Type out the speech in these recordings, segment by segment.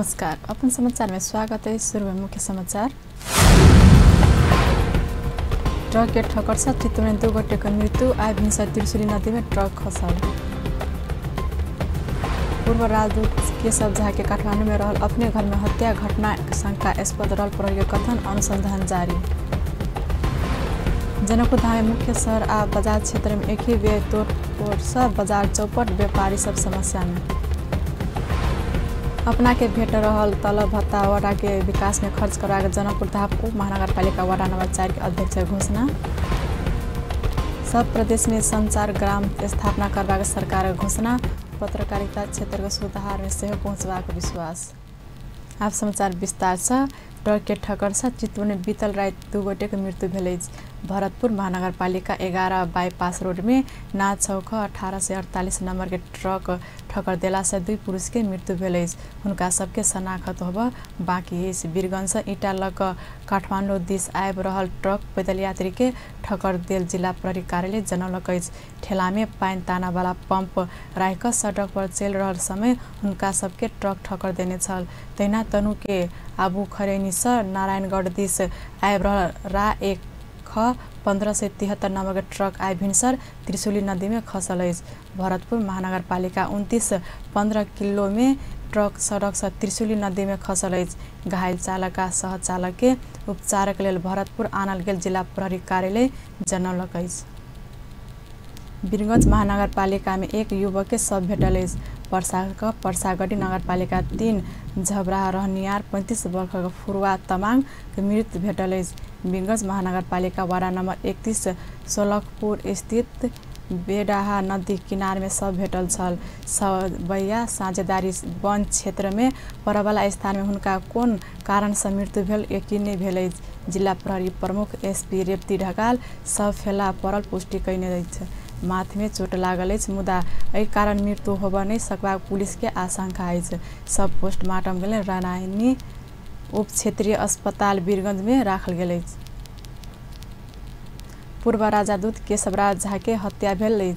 नमस्कार। अपन समाचार में स्वागत है। शुरू में मुख्य समाचार। ट्रक के ठक्कर से चित्तौड़ में 2 गोटे की मृत्यु। आय भिनसा त्रिशुली नदी में ट्रक खसल। पूर्व राजदूत केशव झा के काठमांडू में रहल अपने घर में हत्या घटना शंकास्पद रहल प्रहरी के कथन। अनुसंधान जारी। जनकपुर धाम में मुख्य शहर आ बाजार क्षेत्र में एक ही बेर तोड़फोड़ से बाजार चौपट। व्यापारी सब समस्या में। अपना के भेट रहल तलब भत्ता वडा के विकास में खर्च करवा के जनकपुर धाम उप महानगरपालिका वडा नंबर 4 के अध्यक्ष के घोषणा। सब प्रदेश में संचार ग्राम स्थापना करवा के सरकार के घोषणा। पत्रकारिता क्षेत्र के सुधार में सहयोग पहुँचवा के विश्वास। आप समाचार विस्तार से। ट्रक के ठक्कर से चितवन में बीतल रात 2 गोटे के मृत्यु भेल। भरतपुर महानगरपालिका 11 बाईपास रोड में ना चौक 18 से 48 नंबर के ट्रक ठक्कर देला से 2 पुरुष के मृत्यु भेल। उनका सबके शनाख्त होब बाकी है। वीरगंज से ईटा लग काठमांडू दिश आब रहल ट्रक पैदल यात्री के ठक्कर देल जिला प्रहरी कार्यालय जनौलक। ठेला में पानी ताना वाला पंप राख सड़क पर चल रहा समय उनका सबके ट्रक ठक्कर देने छल। तहिना तनु के आबू खरैनी से नारायणगढ़ दिश आब रहल रा 1 15 से 73 नंबर के ट्रक आय भिनसर त्रिशुली नदी में खसल। भरतपुर महानगरपालिका 29-15 किलो में ट्रक सड़क से त्रिशुली नदी में खसल। घायल चालक आ सह चालक के उपचार के लिए भरतपुर आनल गेल जिला प्रहरी कार्यालय जनौलक। वीरगंज महानगरपालिका में एक युवक के शव भेटल। परसागढ़ी नगरपालिका 3 झबरा रहनियार 35 वर्ष के फुरुआ तमांग के मृत्यु भेटल। वीरगंज महानगरपालिका वार्ड नंबर 31 सोलखपुर स्थित बेडाहा नदी किनार में शव भेटल छल। सवैया साझेदारी वन क्षेत्र में परवाला स्थान में हुनका कोन कारण से मृत्यु भेल यकीन नहीं भेल। जिला प्रहरी प्रमुख एसपी रेवती ढकाल शव फेला पड़ल पुष्टि कयने। माथ में चोट लागल मुदा एहि कारण मृत्यु होब नहीं सकबाक पुलिस के आशंका है। सब पोस्टमार्टम के लिए रानायनी उप क्षेत्रीय अस्पताल वीरगंज में राखल गेल। पूर्व राजदूत केशवराज झा के हत्या भेल।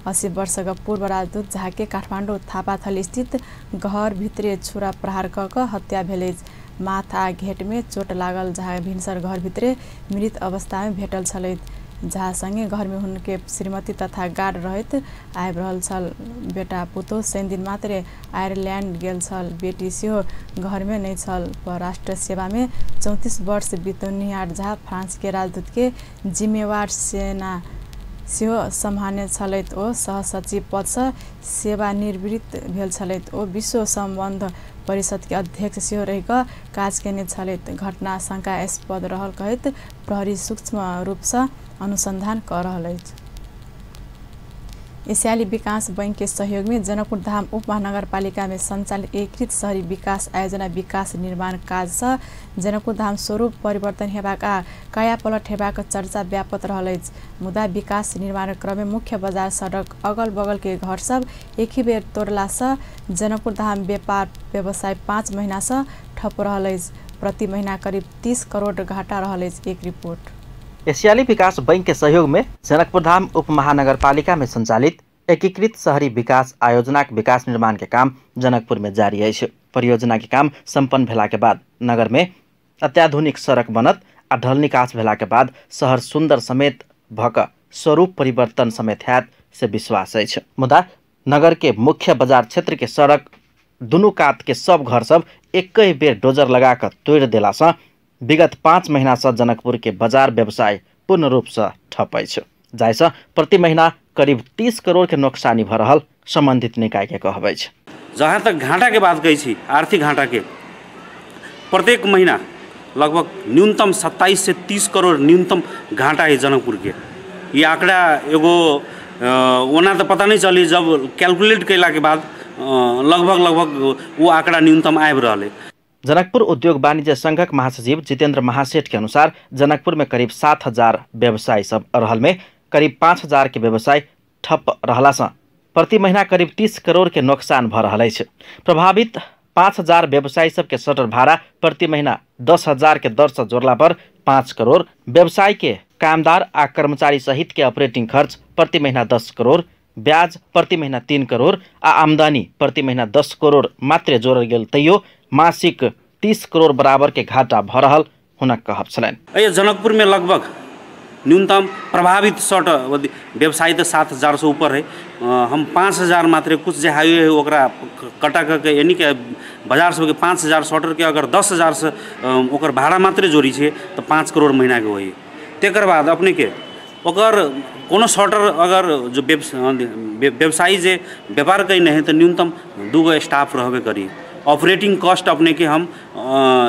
80 वर्ष का पूर्व राजदूत झा के काठमांडू थापाथल स्थित घर भित्रे छुरा प्रहार क हत्या भेल। माथ आ घेट में चोट लागल झा भिनसर घर भित्रे मृत अवस्था में भेटल छल। झा संगे घर में हुनके श्रीमती तथा गार्ड रहत आबि रहल छल। बेटा पुतोह शनि दिन मात्रे आयरलैंड गेल छल। बेटी सेहो घर में नहीं छल। राष्ट्र सेवा में 34 वर्ष बितौनिहार झा फ्रांस के राजदूत के जिम्मेवार सेना सेहो सम्हारने छलैथ। ओ सहसचिव पद से सेवानिवृत्त भेल छलैथ। ओ विश्व सम्बन्ध परिषद के अध्यक्ष सेहो रहि कऽ काज केने छलैथ। घटना शंकास्पद रहल कहैत प्रहरी सूक्ष्म रूप से अनुसंधान कर रहल अछि। एशियाली विकास बैंक के सहयोग में जनकपुर धाम उप महानगरपालिका में संचालित एकीकृत शहरी विकास आयोजना विकास निर्माण काज से जनकपुर धाम स्वरूप परिवर्तन हेबाक आ कायापलट हेबाक चर्चा व्यापक रहल अछि। मुदा विकास निर्माण क्रम में मुख्य बाजार सड़क अगल बगल के घर सब एक ही बेर तोड़ला से जनकपुर धाम व्यापार व्यवसाय 5 महीना से ठप रहल अछि। प्रति महीना करीब 30 करोड़ घाटा रहल अछि। एक रिपोर्ट। एशियाली विकास बैंक के सहयोग में जनकपुर धाम उप महानगरपालिका में संचालित एकीकृत शहरी विकास आयोजना के विकास निर्माण के काम जनकपुर में जारी है। परियोजना के काम संपन्न भेला के बाद नगर में अत्याधुनिक सड़क बनत आ ढल निकास भेला के बाद शहर सुंदर समेत भक स्वरूप परिवर्तन समेत हैत से विश्वास है। मुदा नगर के मुख्य बाजार क्षेत्र के सड़क दुनू कात के सब घर सब एक बेर डोजर लगा कर तोड़ देला से विगत 5 महीना से जनकपुर के बाजार व्यवसाय पूर्ण रूप से ठप है। जाहिसे प्रति महीना करीब 30 करोड़ के नुकसानी भ रहल संबंधित निकाय के कहबै छै। जहाँ तक घाटा के बात कही छी, आर्थिक घाटा के प्रत्येक महीना लगभग न्यूनतम 27 से 30 करोड़ न्यूनतम घाटा है जनकपुर के। ये आंकड़ा एगो ओना तो पता नहीं चली, जब कैलकुलेट कैला के बाद लगभग वो आंकड़ा न्यूनतम आबि रहल है। जनकपुर उद्योग वाणिज्य संघक महासचिव जितेंद्र महासेठ के अनुसार जनकपुर में करीब 7,000 व्यवसायी सब रहल में करीब 5,000 के व्यवसाय ठप रहला से प्रति महीना करीब 30 करोड़ के नुकसान भ रहल अछि। प्रभावित 5,000 व्यवसायी सब के शटर भाड़ा प्रति महीना 10,000 के दर से जोड़ला पर 5 करोड़, व्यवसाय के कामदार आ कर्मचारी सहित के ऑपरेटिंग खर्च प्रति महीना 10 करोड़, ब्याज प्रति महीना 3 करोड़ आ आमदनी प्रति महीना 10 करोड़ मात्र जोड़ल गेल तैयो मासिक 30 करोड़ बराबर के घाटा भ रहल हुनक कहब छलनि। ये जनकपुर में लगभग न्यूनतम प्रभावित शॉर्ट व्यवसायी तो 7,000 से ऊपर है। हम 5,000 मात्र कुछ जो हाईवे है ओकरा कटा करके यानी कि बाजार से 5,000 शॉर्टर के अगर 10,000 से ओकर भाड़ा मात्र जोड़ी छे तो 5 करोड़ महीना के वही। तेकर बाद अपने के ओकर कोनो शॉर्टर अगर जो व्यवसायी जे व्यापार कई नहीं तो न्यूनतम 2 स्टाफ रहबे करी। ऑपरेटिंग कॉस्ट अपने के हम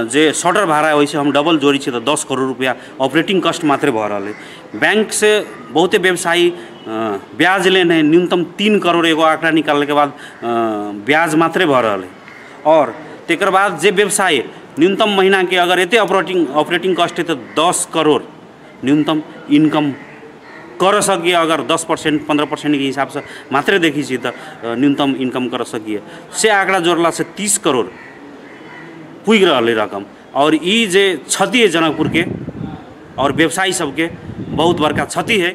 जे शॉर्टर भाड़ा है वैसे हम डबल जोड़ी छे तो 10 करोड़ रुपया ऑपरेटिंग कॉस्ट मात्र भ रहा है। बैंक से बहुते व्यवसायी ब्याज लेने न्यूनतम 3 करोड़ एगो आंकड़ा निकालने के बाद ब्याज मात्र भ रहा है। और तेकर बाद जे व्यवसायी न्यूनतम महीना के अगर एते ऑपरेटिंग कॉस्ट है तो 10 करोड़ न्यूनतम इनकम कर सकिए। अगर 10% 15% के हिसाब से मात्रे देखी छी तो न्यूनतम इनकम कर सकिए। से आंकड़ा जोड़ला से 30 करोड़ पुग रहा रकम। और ई जे क्षति है जनकपुर के और व्यवसायी सबके बहुत बड़का क्षति है।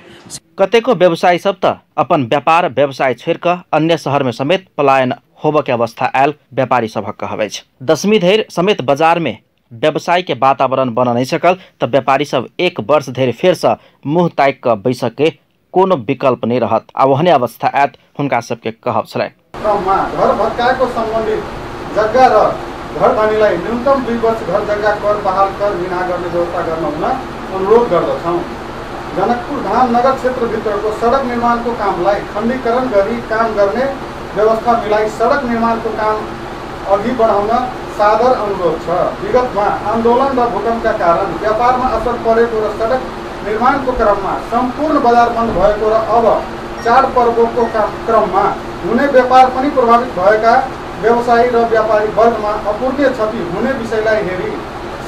कतेको व्यवसायी सब त अपन व्यापार व्यवसाय छोड़ कर अन्य शहर में समेत पलायन होबे के अवस्था आयल व्यापारी सबक कहबै छै। 10वीं धरि समेत बाजार में व्यवसाय के वातावरण बन नहीं सकल तो व्यापारी सब 1 वर्ष धरि फेर से मुँह ताक के बैसक के कोनो विकल्प नहीं रहत। आ ओहने अवस्था आयत हुनका सबके कहब छलै। घर भत्काएको सम्बन्धित जग्गा र घर धनीलाई न्यूनतम 2 वर्ष घर जग्गा कर बहाल कर बिना गर्ने व्यवस्था गर्न हुन अनुरोध गर्दछौँ। जनकपुर धाम नगर क्षेत्रभित्रको सडक निर्माणको कामलाई खण्डीकरण गरी काम गर्ने व्यवस्था मिलाई सडक निर्माणको काम अघि बढाउन सादर अनुरोध छ। विगतमा आन्दोलन र भूकम्पका कारण व्यापारमा असर परेको र सडक निर्माणको क्रममा सम्पूर्ण बजार बन्द भएको र अब चाडपर्वको क्रममा हुने व्यापार पनि प्रभावित भएका व्यवसायी र व्यापारी वर्गमा अपूर्णीय क्षति हुने विषयलाई हेरी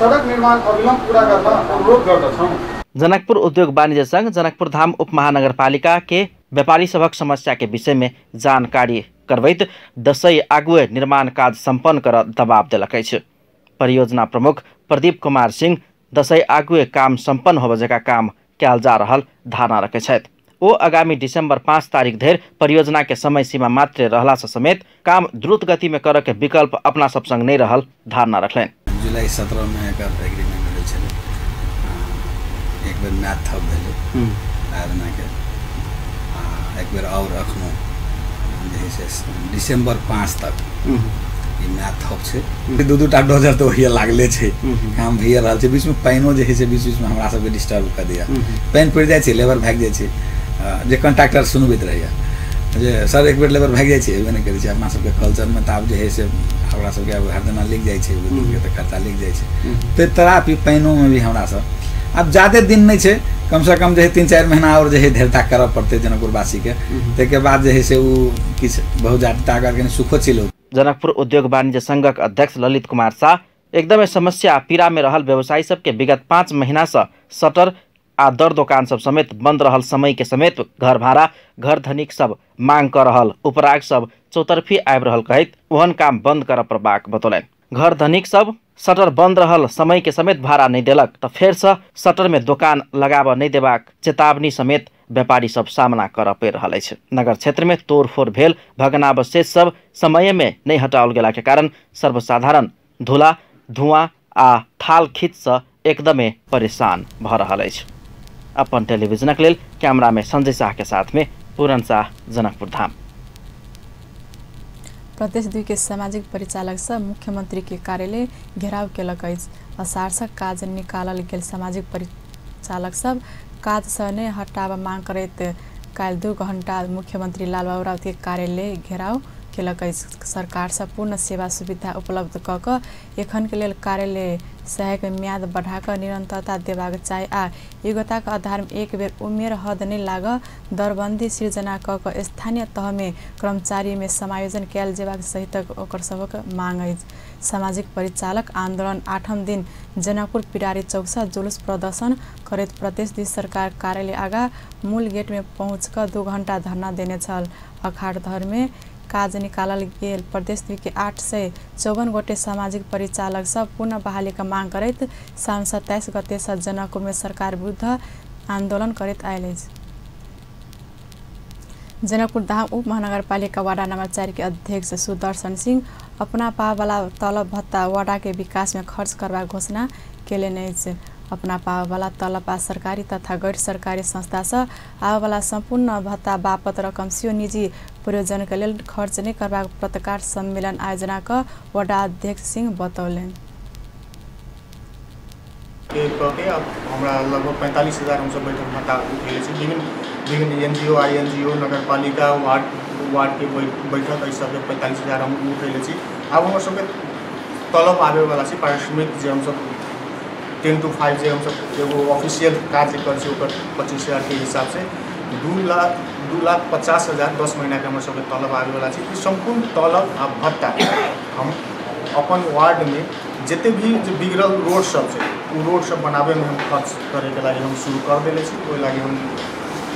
सडक निर्माण अविलम्ब पूरा गर्न अनुरोध गर्दछौँ। जनकपुर उद्योग वाणिज्य संघ जनकपुर धाम उपमहानगरपालिका के व्यापारी सभक समस्या के विषय में जानकारी करबैत दसई आगुए निर्माण काज संपन्न कर दबाव दिलक अछि। परियोजना प्रमुख प्रदीप कुमार सिंह दसई आगुए काम संपन्न होबे जका काम कयल जा रहल धारणा रखे छथि। ओ आगामी डिसेम्बर 5 तारीख धरि परियोजना के समय सीमा मात्र रहला से समेत काम द्रुत गति में करऽ के विकल्प अपना सब संग नहीं रहल धारणा रखलनि। जुलाई 17 में एकर एग्रीमेंट भेल छलै। एक बेर मैथ थप भेलै आयोजना के एक बेर और अखनो जे डिसेम्बर 5 तक ई मैथ थप छै। 2-2टा डोजर तो होइए लागले छै, काम भइए रहल छै। बीच में पानिओ जे है से बीच में हमरा सबके डिस्टर्ब कर दिया। पानि पड़ि जाइ छै, लेबर भागि जाइ छै। जे कॉन्ट्रैक्टर सुनबैत रहैया जे सर एक बेर लेबर भागि जाइ छै, एबे नहि करै छै। अपना सबके कल्चर में तऽ आब जे है से हमरा सबके अब हर दिना लिख जाइ छै, तऽ खर्चा लिख जाइ छै। तऽ तरापी पानिओ में भी हमरा सब अब ज्यादा दिन नहीं छै, कम से कम जो है 3-4 महीना और जो है धैर्यता करऽ पड़ते जनकपुरवासी के। ताहिके बाद जो है से वो किछ बहुत जातिता करके सुखो चिलो। जनकपुर उद्योग वाणिज्य संघक अध्यक्ष ललित कुमार शाह एकदमै समस्या पीड़ा में रहल व्यवसायी सबके विगत 5 महीना से शटर आ दर दुकान सब समेत बंद रहल समय के समेत घर भाड़ा घर धनिक सब मांग कर रहल उपराग सब चौतरफी आबि रहल कहैत ओहन काम बंद कर पड़बाक बतौलनि। घर धनिक सब शटर बंद रहल समय के समेत भाड़ा नहीं देलक तो फेर से शटर में दुकान लगाब नहीं देबाक चेतावनी समेत व्यापारी सब सामना कर पड़ि रहल अछि। नगर क्षेत्र में तोड़फोड़ भेल भग्नावशेष सब समय में नहीं हटाओल गेला के कारण सर्वसाधारण धूला धुआं आ थाल खींच से एकदमे परेशान भ रहल अछि। अपन टेलीविजनक लेल कैमरा में संजय शाह के साथ में पूरन शाह, जनकपुर धाम। प्रदेश 2 के सामाजिक परिचालक सब मुख्यमंत्री के कार्यालय घेराव केलक अछि। असारसक काज निकालल गेल सामाजिक परिचालक सब काज से नहीं हटाब मांग करैत काल्हि 2 घंटा मुख्यमंत्री लालबाबू राउत के कार्यालय घेराव केलक अछि। सरकार से पूर्ण सेवा सुविधा उपलब्ध क के एखन के लेल कार्यालय सहायक म्याद बढ़ाकर निरंतरता देबाक चाही आ योग्यता के आधार में एक बेर उमेर हद नहीं लाग दरबंदी सृजना क के स्थानीय तह में कर्मचारी में समायोजन कयल जेबाक सहित ओकर सबक मांग अछि। सामाजिक परिचालक आंदोलन 8म दिन जनकपुर पिरारी चौक से जुलूस प्रदर्शन करैत प्रदेश 2 सरकार कार्यालय आगा मूल गेट में पहुँच कर 2 घंटा धरना देने छल। अखाड़ धर में काज निकालल गेल प्रदेश 2 के 854 गोटे सामाजिक परिचालक सब पुनः बहाली का मांग करैत शाम 27 गते से जनकपुर में सरकार विरुद्ध आंदोलन करैत आयल अछि। जनकपुर धाम उप महानगरपालिका वार्ड नंबर 4 के अध्यक्ष सुदर्शन सिंह अपना पावला तलब भत्ता वडा के विकास में खर्च करवा घोषणा केले नहीं। अपना पावला तलब आ सरकारी तथा गैर सरकारी संस्था से आवाला संपूर्ण भत्ता बापत रकम सियो निजी प्रयोजन के लिए खर्च नहीं करवा पत्रकार सम्मेलन आयोजना का वडा अध्यक्ष सिंह बतौलन। हमरा लगभग 45,000 हम सब बैठक भत्ता उठेले विभिन्न NGO INGO नगर पालिका वार्ड के बैठक एहि सब 45,000 हम उठेले। अब हमर सबके तलब आवे वाला छै पारिश्रमिक जे हम सब 10 to 5 जे हम सब एगो ऑफिशियल कार्य कर छै ओकर 25,000 के हिसाब से 2,50,000 10 महीना के हमर सबके तलब आवे वाला छै। संपूर्ण तलब आ भत्ता हम अपन वार्ड में जते भी जो बिगड़ल रोड सब छै उ रोड सब बनावे में हम खर्च करे के लागि हम शुरू कर देले छी। ओइ लागि हम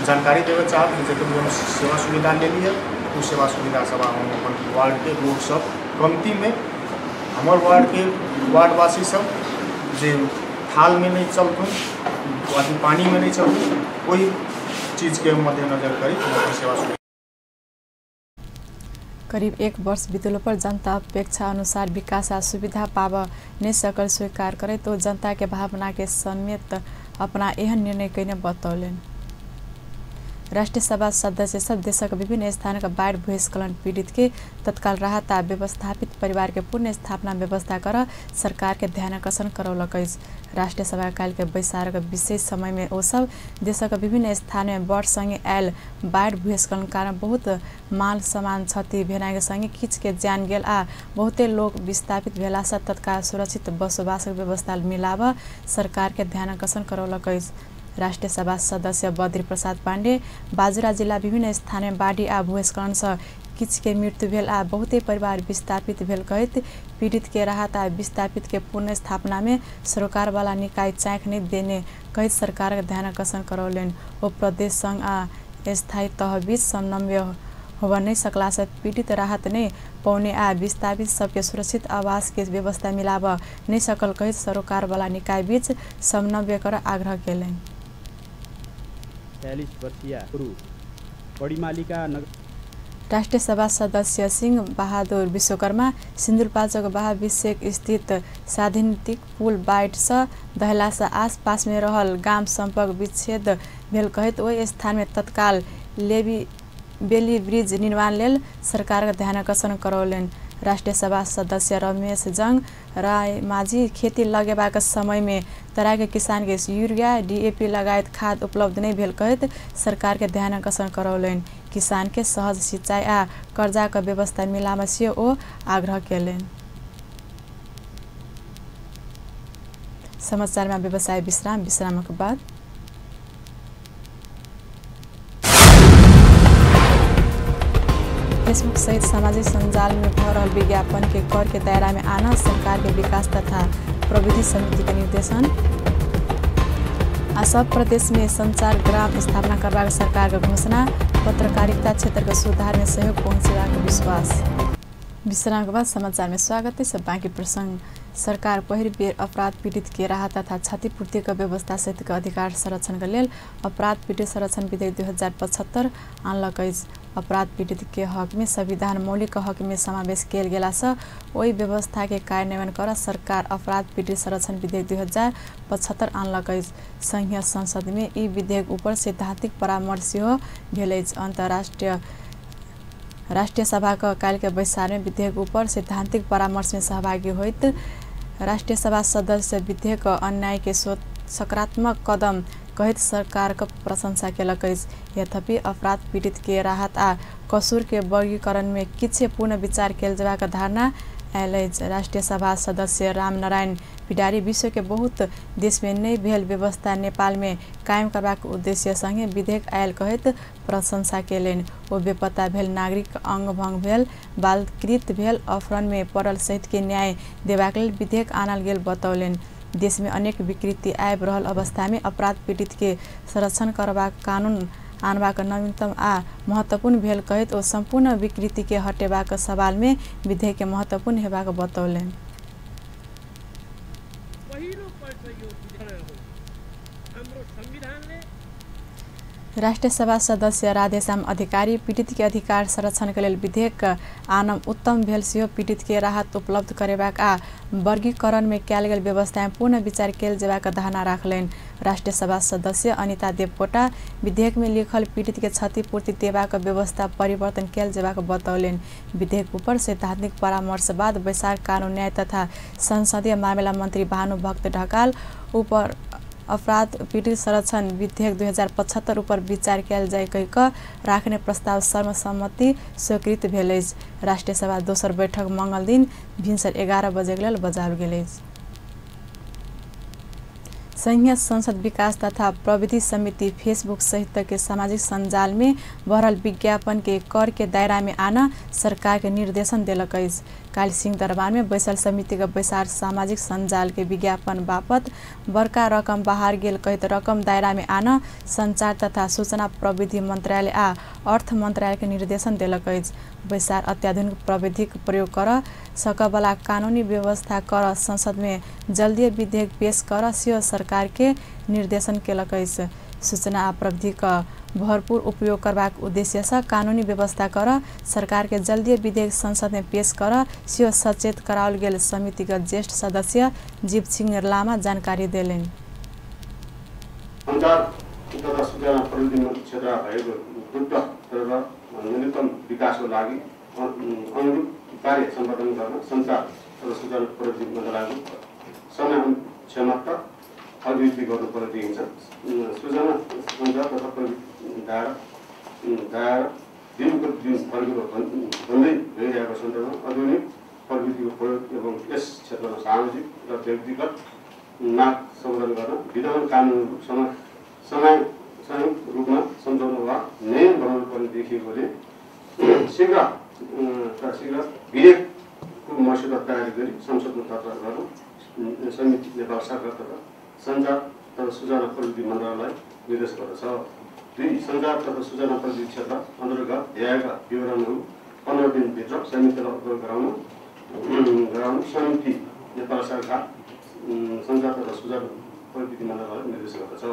जानकारी देवे चाहब जते भी हम सेवा सुविधा ले लिए उ सेवा सुविधा सब हम अपन वार्ड के रोड सब कमती में हमर वार्ड के वार्डवासी सब जे थाल में नहीं चलतुन पानी में नहीं चलतुन कोई चीज के मद्देनजर करी सेवा सुविधा। करीब 1 वर्ष बीतल पर जनता अपेक्षा अनुसार विकास आ सुविधा पाव नहीं सकल स्वीकार करे तो जनता के भावना के समेत अपना एहन निर्णय कैने बतौलन। राष्ट्रीय सभा सदस्य सब देशक विभिन्न स्थान का बाढ़ भूस्खलन पीड़ित के तत्काल राहत आ व्यवस्थापित परिवार के पुनः स्थापना व्यवस्था कर सरकार के ध्यानाकर्षण करौलक। राष्ट्रीय सभा काल के बैसार विशेष समय में ओ सब देशक विभिन्न स्थान में बाढ़ संगे आयल बाढ़ भूस्खलन कारण बहुत माल सामान क्षति भेनाके संगे किछ के जान गेल आ बहुते लोग विस्थापित भेला से तत्काल सुरक्षित बसोबास व्यवस्था मिलाव सरकार के ध्यानाकर्षण करौलक। राष्ट्रीय सभा सदस्य बद्री प्रसाद पांडे बाजुरा जिला विभिन्न स्थान में बाढ़ी आ भूस्खलन से किछ के मृत्यु भेल आ बहुते परिवार विस्थापित भेल कहत पीड़ित के राहत आ विस्थापित के पुनः स्थापना में सरकार वाला निकाय चाँख नहीं देने कहत सरकार के ध्यानाकर्षण करौलन। ओ प्रदेश संघ आ स्थायी तह बीच समन्वय होवा नहीं सकला से पीड़ित राहत नहीं पौने आ विस्थापित सबके सुरक्षित आवास के व्यवस्था मिलाव नहीं सकल कहत सरकार वाला निकाय बीच समन्वय कर आग्रह केलन। 40 वर्षीय बड़ी मालिका राष्ट्रीय सभा सदस्य सिंह बहादुर विश्वकर्मा सिंदूरपाल्चोक महाभिषेक स्थित साधनिक पुल बाइट से दहला से आस पास में रहल गांव संपर्क विच्छेद भेल कहत ओहि स्थान में तत्काल बेली ब्रिज निर्माण लेल सरकार के ध्यानाकर्षण करौलन। राष्ट्रीय सभा सदस्य रमेश जंग राय माझी खेती लगेबाक समय में तरह के किसान के यूरिया DAP लगायत खाद उपलब्ध नहीं भेल कहत सरकार के ध्यानाकर्षण करौलन। किसान के सहज सिंचाई आ कर्जा का व्यवस्था मिलामा से ओ आग्रह केलन। समाचार में व्यवसाय विश्राम के बाद फेसबुक सहित सामाजिक संजाल में भर रहल विज्ञापन के कर के दायरा में आना सरकार के विकास तथा प्रविधि समिति के निर्देशन। सब प्रदेश में संचार ग्राम स्थापना करवा सरकार के घोषणा। पत्रकारिता क्षेत्र के सुधार में सहयोग पहुँचेगा के विश्वास। विश्राम के बाद समाचार में स्वागत है। सब बाकी प्रसंग सरकार पहिल बेर अपराध पीड़ित के राहत तथा क्षतिपूर्ति का व्यवस्था सहित के अधिकार संरक्षण के लेल अपराध पीड़ित संरक्षण विधेयक 2075 आनलक। अपराध पीड़ित के हक में संविधान मौलिक हक में समावेश किया गेला से ओहि व्यवस्था के कार्यान्वयन कर सरकार अपराध पीड़ित संरक्षण विधेयक 2075 आनलक। संघीय संसद में ई विधेयक ऊपर सैद्धांतिक परामर्श सेहो भेल। अंतर्राष्ट्रीय राष्ट्रीय सभा का काल के बैसार में विधेयक ऊपर सैद्धांतिक परामर्श में सहभागी होइत राष्ट्रीय सभा सदस्य विधेयक अन्याय के सकारात्मक कदम कहत सरकार का प्रशंसा केलक। यद्यपि अपराध पीड़ित के राहत आ कसूर के वर्गीकरण में किछ पूर्ण विचार कयल जेबाक धारणा आयल। राष्ट्रीय सभा सदस्य रामनारायण पिडारी विश्व के बहुत देश में नहीं भेल व्यवस्था नेपाल में कायम करबाक उद्देश्य संगे विधेयक आयल कहत प्रशंसा केलन। ओ बेपत्ता भेल नागरिक अंग भंग भेल बालकृत भेल अपहरण में पड़ल सहित के न्याय देबाक लेल विधेयक आनल गेल बतौलन। देश में अनेक विकृति आबि रहल अवस्था में अपराध पीड़ित के संरक्षण करबाक कानून आनबाक नवीनतम आ महत्वपूर्ण भेल कहत ओ संपूर्ण विकृति के हटेबाक सवाल में विधेयक के महत्वपूर्ण हेबाक बतौलन। राष्ट्रिय सभा सदस्य राधेश्याम अधिकारी पीड़ित के अधिकार संरक्षण के लेल विधेयक आनम उत्तम भेल सेहो पीड़ित के राहत उपलब्ध करेबाक आ वर्गीकरण में कयल गेल व्यवस्था पूर्ण विचार कयल जेबाक धारणा राखलनि। राष्ट्रिय सभा सदस्य अनिता देवकोटा विधेयक में लिखल पीड़ित के क्षतिपूर्ति देबाक व्यवस्था परिवर्तन कयल जेबाक बतौलनि। विधेयक ऊपर सैद्धांतिक परामर्श बाद बैसार कानून न्याय तथा संसदीय मामला मंत्री भानुभक्त ढकाल ऊपर अपराध पीड़ित संरक्षण विधेयक 2075 ऊपर विचार कयल जाय कहि कऽ राखने प्रस्ताव सर्वसम्मति स्वीकृत भेल अछि। राष्ट्रिय सभा दोसर बैठक मंगल दिन भिनसर 11 बजे लेल बजाओल गेल अछि। संघीय संसद विकास तथा प्रविधि समिति फेसबुक सहित के सामाजिक संजाल में बढ़ल विज्ञापन के कर के दायरा में आना सरकार के निर्देशन देलक अछि। काल्हि सिंहदरबार में बैसल समिति के बैसार सामाजिक संजाल के विज्ञापन बापत बड़का रकम बाहर गेल कहित रकम दायरा में आना संचार तथा सूचना प्रविधि मंत्रालय आ अर्थ मंत्रालय के निर्देशन देलक अछि। बैसार अत्याधुनिक प्रविधिक प्रयोग कर सकबला कानूनी व्यवस्था कर संसद में जल्दी विधेयक पेश कर सेहो सरकार के निर्देशन केलक अछि। सूचना आ प्रविधिक भरपूर उपयोग करबाक उद्देश्य से कानूनी व्यवस्था कर सरकार के जल्दी विधेयक संसद में पेश कर सेहो सचेत कराओल गेल समितिगत ज्येष्ठ सदस्य जीव सिंह लामा जानकारी देलनि। न्यूनतम विकासको लागि अनुरूप कार्य सम्पादन गर्न संचार र सूचना प्रविधि मन्त्रालयको समय क्षमता अभिवृद्धि गर्नुपर्ने देखिन्छ। सूचना संचार तथा प्रविधि दायरा दिनको दिन फर्किलो भन्दै गइरहेको सन्दर्भमा आधुनिक प्रविधिको प्रयोग एवं यस क्षेत्रमा सामाजिक र व्यक्तिगत माग सम्बोधन गर्न विद्यमान कानुनहरू संयुक्त रूपमा सम्झौता वा नयाँ बनाउनु पर्ने देखिएकोले शीघ्र विधेयकको मस्यौदा तयारी गरी संसदमा दर्ता गर्न समिति नेपाल सरकार तथा संचार तथा सूचना प्रविधि मन्त्रालयलाई निर्देश गर्दछ। 2. संचार तथा सूचना प्रविधि क्षेत्र अन्तर्गत ल्याएका विवरणहरू 15 दिनभित्र समितिलाई उपयोग गराउन समिति नेपाल सरकार संचार तथा सूचना प्रविधि मन्त्रालयलाई निर्देश गर्दछ।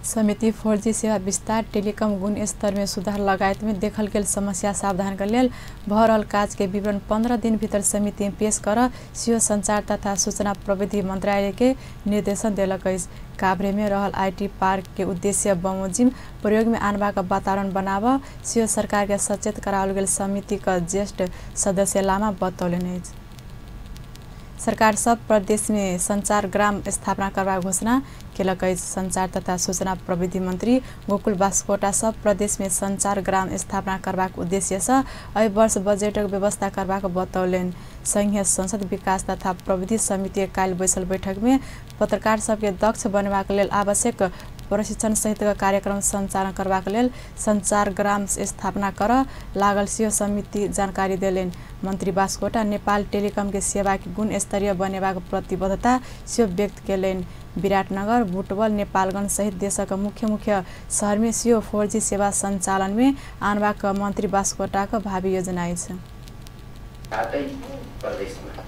समिति 4G सेवा विस्तार टेलिकम गुणस्तर में सुधार लगायत में देखल गेल समस्या सावधान के लेल भऽ रहल काज के विवरण 15 दिन भीतर समिति में पेश कर सेहो संचार तथा सूचना प्रविधि मंत्रालय के निर्देशन देलक अछि। काभ्रे में रहल IT पार्क के उद्देश्य बमोजिम प्रयोग में आनबाक वातावरण बनाब सेहो सरकार के सचेत कराओल गेल समिति का ज्येष्ठ सदस्य लामा बतौलनि अछि। सरकार सब प्रदेश में संचार ग्राम स्थापना करबाक घोषणा केलक अछि। संचार तथा सूचना प्रविधि मंत्री गोकुल बास्कोटा सब प्रदेश में संचार ग्राम स्थापना करबाक उद्देश्य से एहि वर्ष बजेटक व्यवस्था करबाक बतौलनि। संघीय संसद विकास तथा प्रविधि समिति काल्हि बैसल बैठक में पत्रकार सबके दक्ष बनेबाक लेल आवश्यक प्रशिक्षण सहित कार्यक्रम संचालन करबाक लेल संचार ग्राम स्थापना कर लागल सेहो समिति जानकारी देलनि। मंत्री बास्कोटा नेपाल टेलिकम के सेवा के गुण स्तरीय बनेबाक प्रतिबद्धता सेहो व्यक्त केलनि। विराटनगर, बुटवल, नेपालगंज सहित देशक मुख्य शहर में सेहो 4G सेवा संचालन में आनबाक मंत्री बास्कोटाको भावी योजना अछि। प्रदेशमा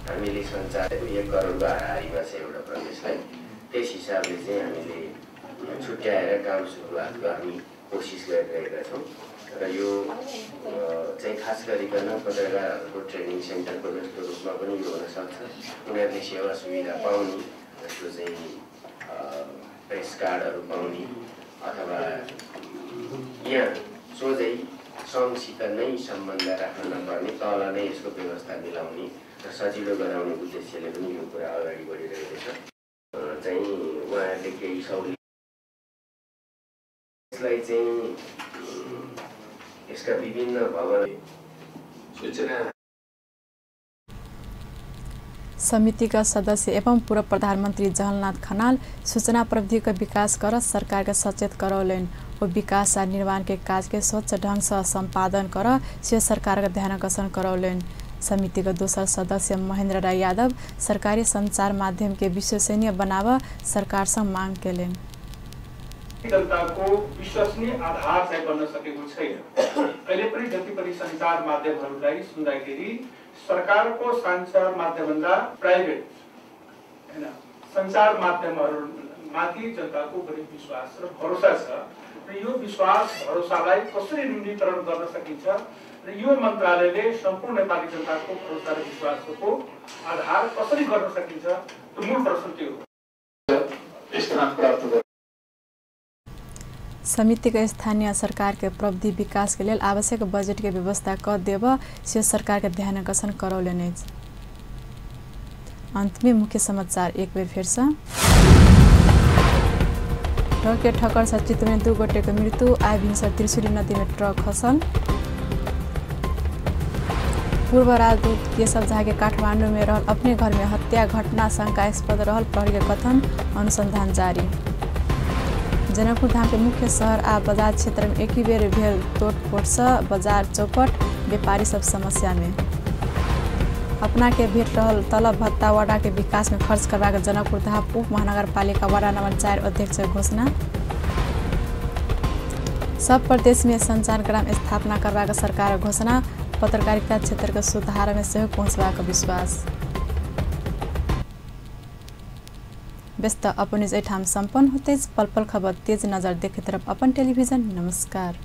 हामीले संचारको 1 करोड हारीमा छ एउटा प्रदेशलाई, त्यस हिसाबले चाहिँ हामीले छुट्याएर काम सुरुवात गर्ने कोसिस गरिरहेका छौँ र यो चाहिँ खास गरिकन पत्रकारहरूको ट्रेनिङ सेन्टरको जस्तो रूपमा पनि यो हुन सक्छ। उनीहरूले सेवा सुविधा पाउने जस्तो चाहिँ प्रेस कार्डहरू पाउने अथवा यहाँ सोझै सङ्घसित नै सम्बन्ध राख्न नपर्ने तल नै यसको व्यवस्था मिलाउने र सजिलो गराउने उद्देश्यले पनि यो कुरा अगाडि बढिरहेको छ। चाहिँ उहाँहरूले केही सहुलियत यसलाई चाहिँ यसका विभिन्न भवन सूचना समितिका सदस्य एवं पूर्व प्रधानमन्त्री जहलनाथ खनाल सूचना प्रविधि का विकास कर सरकार के सचेत करौलनि। वो विकास आ निर्माण के काज के स्वच्छ ढंग से संपादन कर से सरकार का ध्यान आकर्षण करौलनि। समिति का दोसर सदस्य महेन्द्र राय यादव सरकारी संचार माध्यम के विश्वसनीय बनाव सरकार से मांग केलनि। जनताको विश्वसनीय आधार चाहिँ बन्न सकेको छैन। अहिले पनि जति पनि सञ्चार माध्यमहरूलाई सुन्दाखेरि सरकारको सञ्चार माध्यमभन्दा प्राइभेट हैन सञ्चार माध्यमहरूमाथि जनताको बढी विश्वास र भरोसा छ र यो विश्वास भरोसालाई कसरी न्यूनीकरण गर्न सकिन्छ र यो मन्त्रालयले सम्पूर्ण नेपाली जनताको भरोसा र विश्वासको आधार कसरी गर्न सकिन्छ त्यो मूल प्रश्न त्यो हो। समिति के स्थानीय सरकार के प्रविधि विकास के लिए आवश्यक बजट के व्यवस्था कर देव से सरकार के ध्यान आकर्षण करौले नहीं। अंत में मुख्य समाचार एक बेर फिर से ट्रक के ठक्कर से चित्त में 2 गोटे के मृत्यु आइभिन्छ त्रिशुली नदी में ट्रक खसल। पूर्व राजदूत केशव झा के काठमांडू में रहल अपने घर में हत्या घटना शंकास्पद रहल प्रहरी के कथन अनुसंधान जारी। जनकपुर धाम के मुख्य शहर आ बाजार क्षेत्र में एक ही बेर भेल तोड़फोड़ से बाजार चौपट व्यापारी सब समस्या में। अपना के भेट रहल तलब भत्ता वार्ड के विकास में खर्च करवा जनकपुर धाम उप महानगरपालिका वार्ड नंबर 4 अध्यक्ष घोषणा। सब प्रदेश में संचार ग्राम स्थापना करवा सरकार घोषणा। पत्रकारिता क्षेत्र के सुधार में सहयोग पहुँचवा विश्वास। व्यस्त अपन निज ठाम संपन्न होते पल पल खबर तेज नजर देखे तरफ अपन टेलीविजन। नमस्कार।